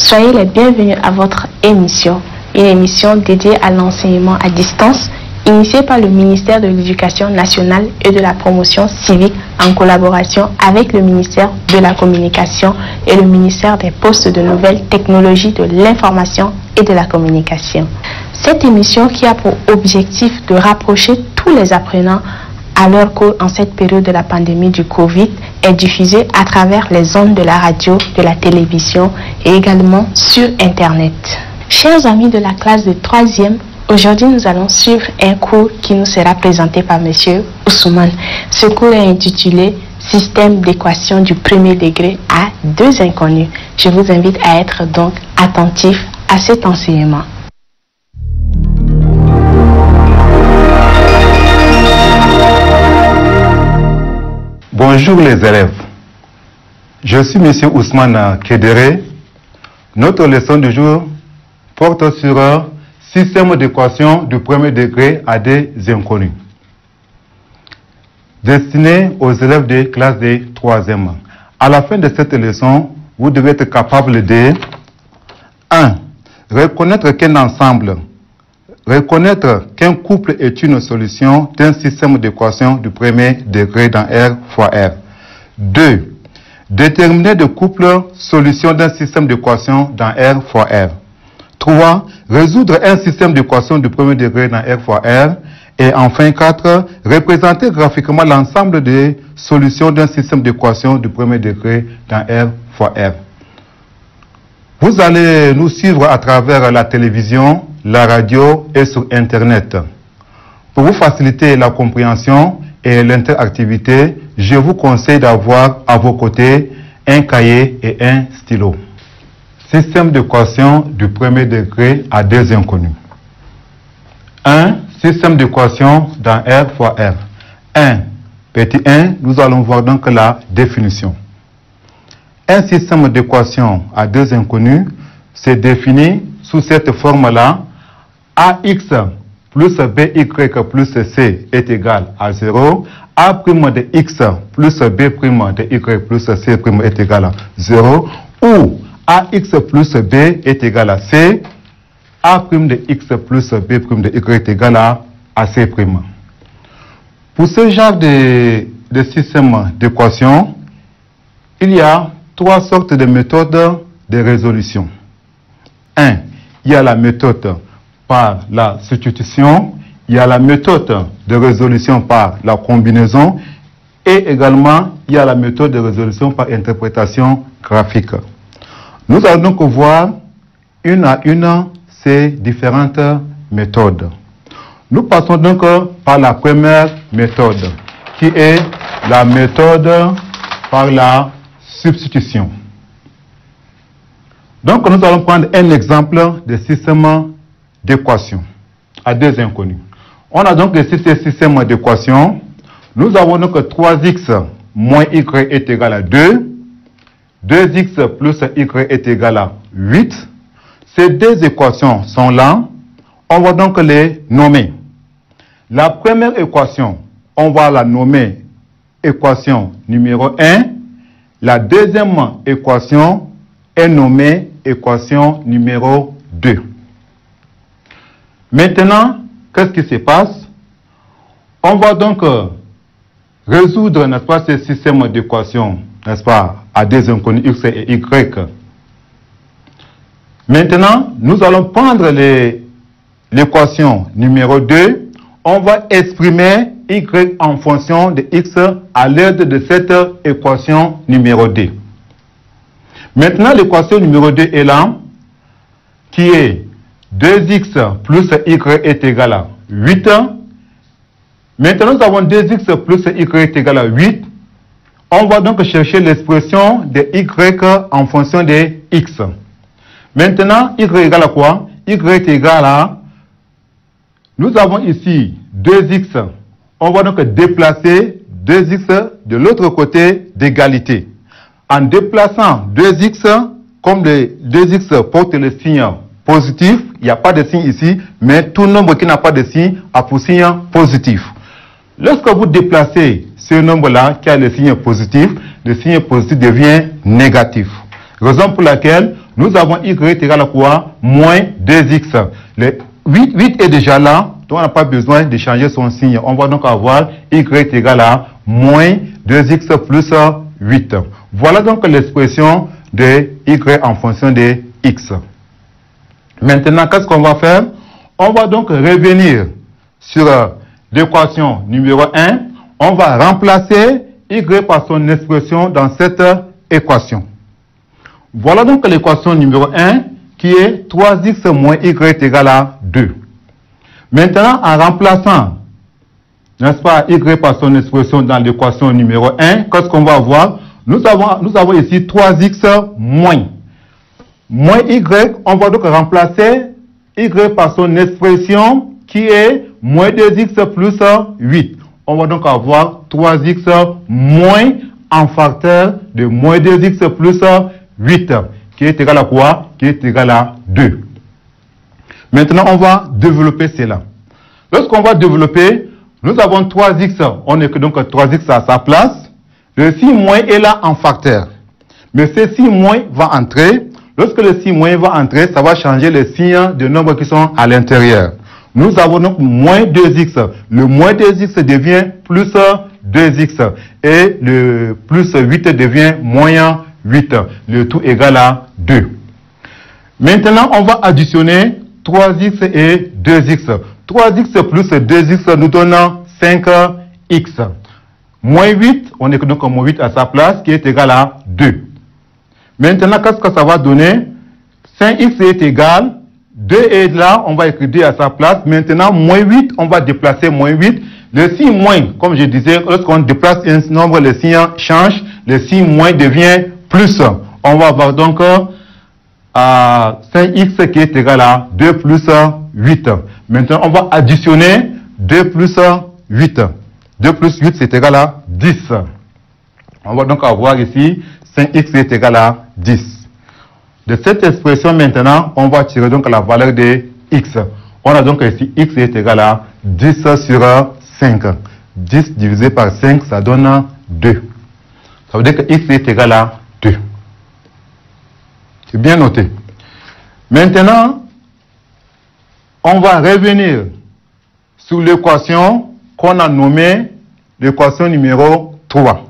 Soyez les bienvenus à votre émission, une émission dédiée à l'enseignement à distance, initiée par le ministère de l'Éducation nationale et de la promotion civique en collaboration avec le ministère de la Communication et le ministère des Postes de Nouvelles Technologies de l'Information et de la Communication. Cette émission qui a pour objectif de rapprocher tous les apprenants à leur cours en cette période de la pandémie du Covid est diffusée à travers les ondes de la radio, de la télévision et également sur Internet. Chers amis de la classe de 3e, aujourd'hui nous allons suivre un cours qui nous sera présenté par M. Ousmane. Ce cours est intitulé « Système d'équation du premier degré à deux inconnus ». Je vous invite à être donc attentif à cet enseignement. Bonjour les élèves, je suis M. Ousmane Kedere. Notre leçon du jour porte sur un système d'équation du premier degré à des inconnus, destiné aux élèves des classes de 3e. À la fin de cette leçon, vous devez être capable de 1. Reconnaître qu'un couple est une solution d'un système d'équation du premier degré dans R fois R. 2. Déterminer de couple solution d'un système d'équation dans R fois R. 3. Résoudre un système d'équation du premier degré dans R fois R. Et enfin 4. Représenter graphiquement l'ensemble des solutions d'un système d'équation du premier degré dans R fois R. Vous allez nous suivre à travers la télévision, la radio et sur Internet. Pour vous faciliter la compréhension et l'interactivité, je vous conseille d'avoir à vos côtés un cahier et un stylo. Système d'équation du premier degré à deux inconnus. 1. Système d'équation dans R fois R. 1. Petit 1, nous allons voir donc la définition. Un système d'équation à deux inconnus se définit sous cette forme-là. AX plus BY plus C est égal à 0. A' de X plus B' de Y plus C' est égal à 0. Ou AX plus B est égal à C. A' de X plus B' de Y est égal à C'. Pour ce genre de système d'équation, il y a trois sortes de méthodes de résolution. 1. Il y a la méthode par la substitution, il y a la méthode de résolution par la combinaison et également il y a la méthode de résolution par interprétation graphique. Nous allons donc voir une à une ces différentes méthodes. Nous passons donc par la première méthode qui est la méthode par la substitution. Donc nous allons prendre un exemple de système d'équation à deux inconnus. On a donc ici ce système d'équation. Nous avons donc 3x moins y est égal à 2. 2x plus y est égal à 8. Ces deux équations sont là. On va donc les nommer. La première équation, on va la nommer équation numéro 1. La deuxième équation est nommée équation numéro 2. Maintenant, qu'est-ce qui se passe? On va donc résoudre, n'est-ce pas, ce système d'équation, n'est-ce pas, à deux inconnus x et y. Maintenant, nous allons prendre l'équation numéro 2. On va exprimer y en fonction de x à l'aide de cette équation numéro 2. Maintenant, l'équation numéro 2 est là, qui est 2x plus y est égal à 8. Maintenant, nous avons 2x plus y est égal à 8. On va donc chercher l'expression de y en fonction de x. Maintenant, y est égal à quoi? Y est égal à, nous avons ici 2x. On va donc déplacer 2x de l'autre côté d'égalité. En déplaçant 2x, comme le 2x porte le signe positif, il n'y a pas de signe ici, mais tout nombre qui n'a pas de signe a pour signe positif. Lorsque vous déplacez ce nombre-là qui a le signe positif devient négatif. Raison pour laquelle nous avons y est égal à quoi? Moins 2x. Le 8 est déjà là, donc on n'a pas besoin de changer son signe. On va donc avoir y est égal à moins 2x plus 8. Voilà donc l'expression de y en fonction de x. Maintenant, qu'est-ce qu'on va faire? On va donc revenir sur l'équation numéro 1. On va remplacer y par son expression dans cette équation. Voilà donc l'équation numéro 1 qui est 3x moins y égale à 2. Maintenant, en remplaçant, n'est-ce pas, y par son expression dans l'équation numéro 1, qu'est-ce qu'on va avoir? Nous avons ici 3x moins. Moins y, on va donc remplacer y par son expression qui est moins 2x plus 8. On va donc avoir 3x moins en facteur de moins 2x plus 8, qui est égal à quoi? Qui est égal à 2. Maintenant, on va développer cela. Lorsqu'on va développer, nous avons 3x, on est que donc 3x à sa place. Le 6 moins est là en facteur. Mais ce 6 moins va entrer. Lorsque le 6 moins va entrer, ça va changer les signes de nombres qui sont à l'intérieur. Nous avons donc moins 2x. Le moins 2x devient plus 2x. Et le plus 8 devient moins 8. Le tout égal à 2. Maintenant, on va additionner 3x et 2x. 3x plus 2x nous donne 5x. Moins 8, on est donc moins 8 à sa place, qui est égal à 2. Maintenant, qu'est-ce que ça va donner? 5x est égal, 2 est là, on va écrire 2 à sa place. Maintenant, moins 8, on va déplacer moins 8. Le 6 moins, comme je disais, lorsqu'on déplace un nombre, le signe change. Le 6 moins devient plus. On va avoir donc 5x qui est égal à 2 plus 8. Maintenant, on va additionner 2 plus 8. 2 plus 8, c'est égal à 10. On va donc avoir ici 5x est égal à 10. De cette expression maintenant, on va tirer donc la valeur de x. On a donc ici x est égal à 10 sur 5. 10 divisé par 5, ça donne 2. Ça veut dire que x est égal à 2. C'est bien noté. Maintenant, on va revenir sur l'équation qu'on a nommée l'équation numéro 3.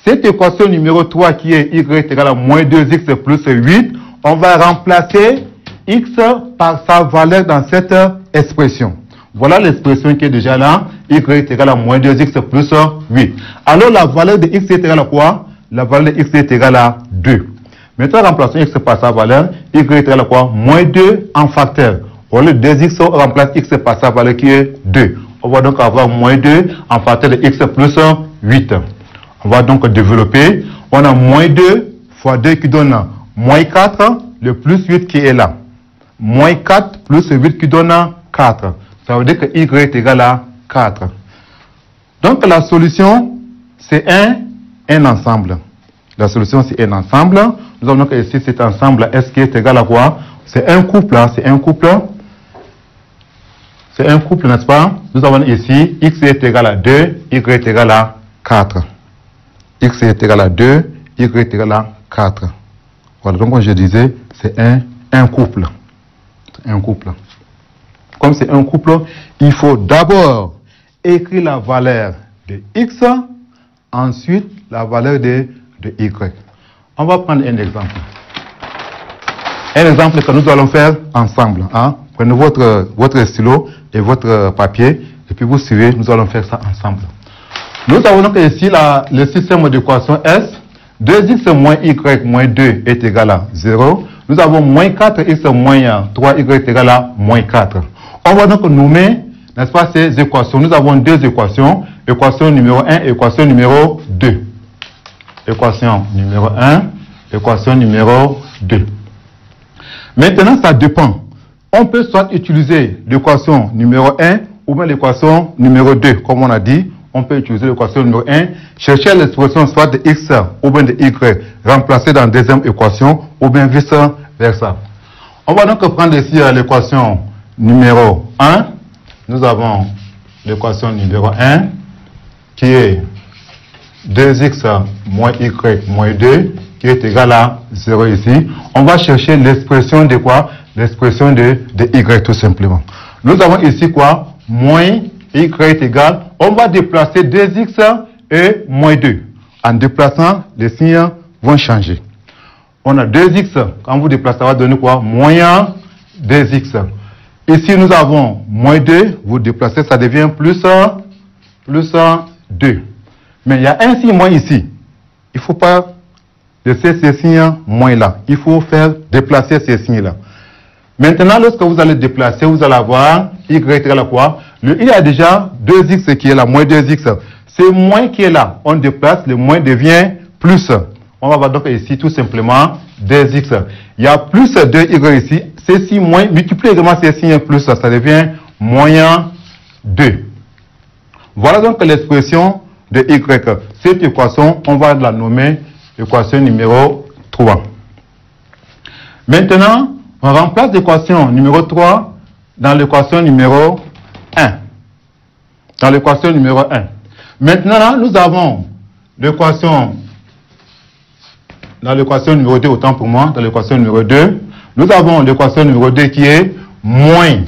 Cette équation numéro 3 qui est y égale à moins 2x plus 8, on va remplacer x par sa valeur dans cette expression. Voilà l'expression qui est déjà là, y est égal à moins 2x plus 8. Alors la valeur de x est égale à quoi? La valeur de x est égale à 2. Maintenant, remplaçons x par sa valeur, y est égal à quoi? Moins 2 en facteur. Au lieu de 2x, on remplace x par sa valeur qui est 2. On va donc avoir moins 2 en facteur de x plus 8. On va donc développer. On a moins 2 fois 2 qui donne moins 4, le plus 8 qui est là. Moins 4 plus 8 qui donne 4. Ça veut dire que y est égal à 4. Donc la solution, c'est un ensemble. La solution, c'est un ensemble. Nous avons donc ici cet ensemble S qui est égal à quoi? C'est un couple. C'est un couple. C'est un couple, n'est-ce pas? Nous avons ici x est égal à 2, y est égal à 4. X est égal à 2, y est égal à 4. Voilà, donc comme je disais, c'est un couple. C'est un couple. Comme c'est un couple, il faut d'abord écrire la valeur de x, ensuite la valeur de y. On va prendre un exemple. Un exemple que nous allons faire ensemble. Hein? Prenez votre stylo et votre papier, et puis vous suivez, nous allons faire ça ensemble. Nous avons donc ici le système d'équation S. 2x moins y moins 2 est égal à 0. Nous avons moins 4x moins 3y est égal à moins 4. On va donc nommer, n'est-ce pas, ces équations. Nous avons deux équations. Équation numéro 1 et équation numéro 2. Équation numéro 1, équation numéro 2. Maintenant, ça dépend. On peut soit utiliser l'équation numéro 1 ou bien l'équation numéro 2. Comme on a dit, on peut utiliser l'équation numéro 1, chercher l'expression soit de x ou bien de y, remplacer dans la deuxième équation ou bien vice versa. On va donc prendre ici l'équation numéro 1. Nous avons l'équation numéro 1 qui est 2x moins y moins 2 qui est égal à 0 ici. On va chercher l'expression de quoi? L'expression de y tout simplement. Nous avons ici quoi? Moins y est égal. On va déplacer 2x et moins 2. En déplaçant, les signes vont changer. On a 2x. Quand vous déplacez, ça va donner quoi? Moins 2x. Ici, nous avons moins 2. Vous déplacez, ça devient plus 2. Mais il y a un signe moins ici. Il ne faut pas laisser ces signes moins là. Il faut faire déplacer ces signes-là. Maintenant, lorsque vous allez déplacer, vous allez avoir y égale à quoi? Le y a déjà 2x qui est là, moins 2x. C'est moins qui est là. On déplace, le moins devient plus. On va voir donc ici tout simplement 2x. Il y a plus 2y ici. C'est 6 moins, multiplie également ces signes plus, ça devient moins 2. Voilà donc l'expression de y. Cette équation, on va la nommer équation numéro 3. Maintenant, on remplace l'équation numéro 3 dans l'équation numéro 1. Dans l'équation numéro 1. Maintenant, nous avons l'équation, dans l'équation numéro 2, autant pour moi, dans l'équation numéro 2, nous avons l'équation numéro 2 qui est moins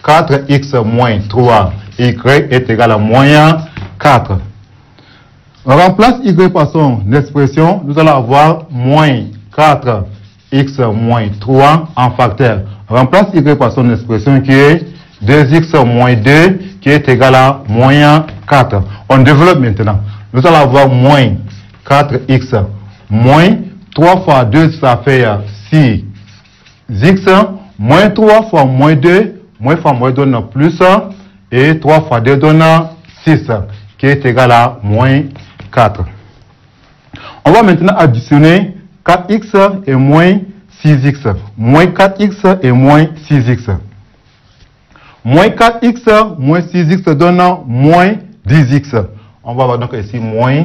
4x moins 3, y est égal à moins 4. On remplace y par son expression, nous allons avoir moins 4x moins 3 en facteur. On remplace y par son expression qui est 2x moins 2 qui est égal à moins 4. On développe maintenant. Nous allons avoir moins 4x moins 3 fois 2, ça fait 6x, moins 3 fois moins 2, moins fois moins donne plus, et 3 fois 2 donne 6, qui est égal à moins 4. On va maintenant additionner 4x et moins 6x. Moins 4x et moins 6x. Moins 4x moins 6x donne moins 10x. On va avoir donc ici moins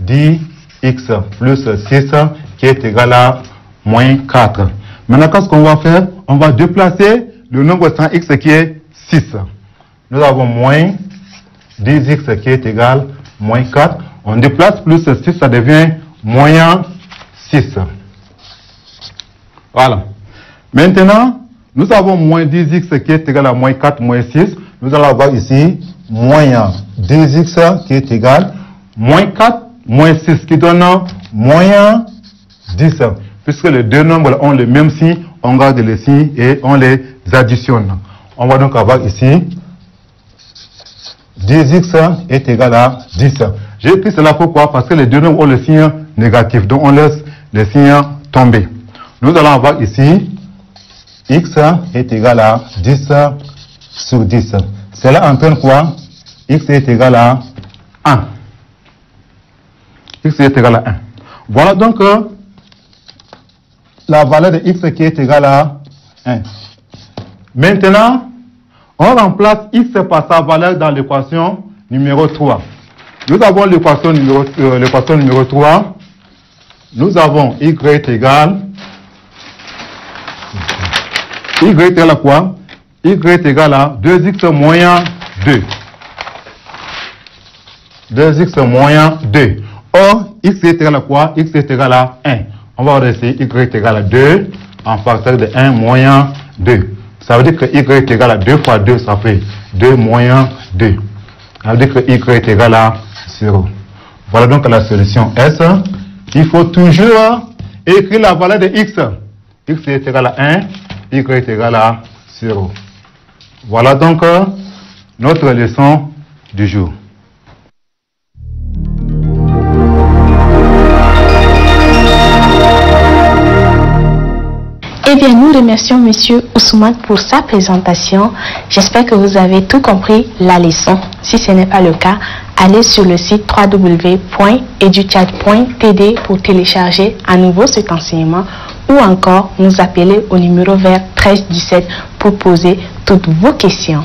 10x plus 6 qui est égal à moins 4. Maintenant, qu'est-ce qu'on va faire? On va déplacer le nombre sans x qui est 6. Nous avons moins 10x qui est égal à moins 4. On déplace plus 6, ça devient moins 6. Voilà. Maintenant, nous avons moins 10x qui est égal à moins 4 moins 6. Nous allons avoir ici moins 10x qui est égal à moins 4 moins 6 qui donne moins 10. Puisque les deux nombres ont le même signe, on garde les signes et on les additionne. On va donc avoir ici 10x est égal à 10. J'ai écrit cela pourquoi? Parce que les deux nombres ont le signe négatif. Donc on laisse les signes tomber. Nous allons avoir ici x est égal à 10 sur 10. Cela entraîne quoi? X est égal à 1. X est égal à 1. Voilà donc la valeur de x qui est égale à 1. Maintenant, on remplace x par sa valeur dans l'équation numéro 3. Nous avons l'équation numéro 3. Nous avons y est égal à quoi? Y est égal à 2x moins 2. 2x moins 2. Or, x est égal à quoi? X est égal à 1. On va voir ici, y est égal à 2 en facteur de 1 moins 2. Ça veut dire que y est égal à 2 fois 2, ça fait 2 moins 2. Ça veut dire que y est égal à 0. Voilà donc la solution S. Il faut toujours écrire la valeur de x. X est égal à 1, y est égal à 0. Voilà donc notre leçon du jour. Eh bien, nous remercions M. Ousmane pour sa présentation. J'espère que vous avez tout compris la leçon. Si ce n'est pas le cas, allez sur le site www.educhat.td pour télécharger à nouveau cet enseignement ou encore nous appeler au numéro vert 1317 pour poser toutes vos questions.